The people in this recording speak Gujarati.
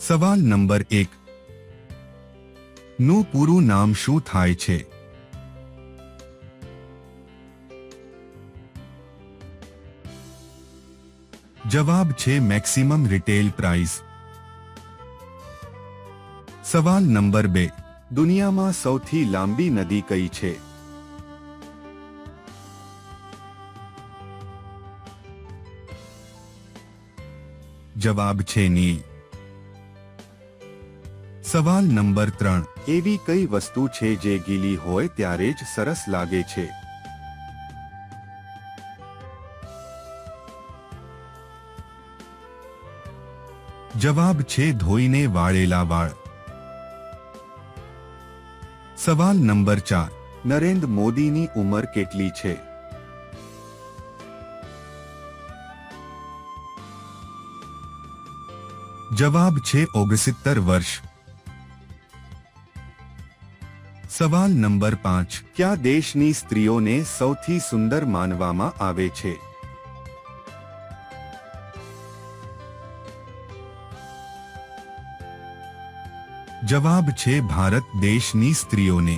સવાલ નંબર 1 નું પૂરું નામ શું થાય છે? જવાબ છે મેક્સિમમ રિટેલ પ્રાઇસ. સવાલ નંબર 2 દુનિયામાં સૌથી લાંબી નદી કઈ છે? જવાબ છે નીલ. સવાલ નંબર 3 એવી કઈ વસ્તુ છે જે ગીલી હોય ત્યારે જ સરસ લાગે છે? જવાબ છે ધોઈને વાળેલા વાળ. સવાલ નંબર 4 નરેન્દ્ર મોદીની ઉંમર કેટલી છે? જવાબ છે 69 વર્ષ. સવાલ નંબર 5 કયા દેશની સ્ત્રીઓને સૌથી સુંદર માનવામાં આવે છે? જવાબ છે ભારત દેશની સ્ત્રીઓને.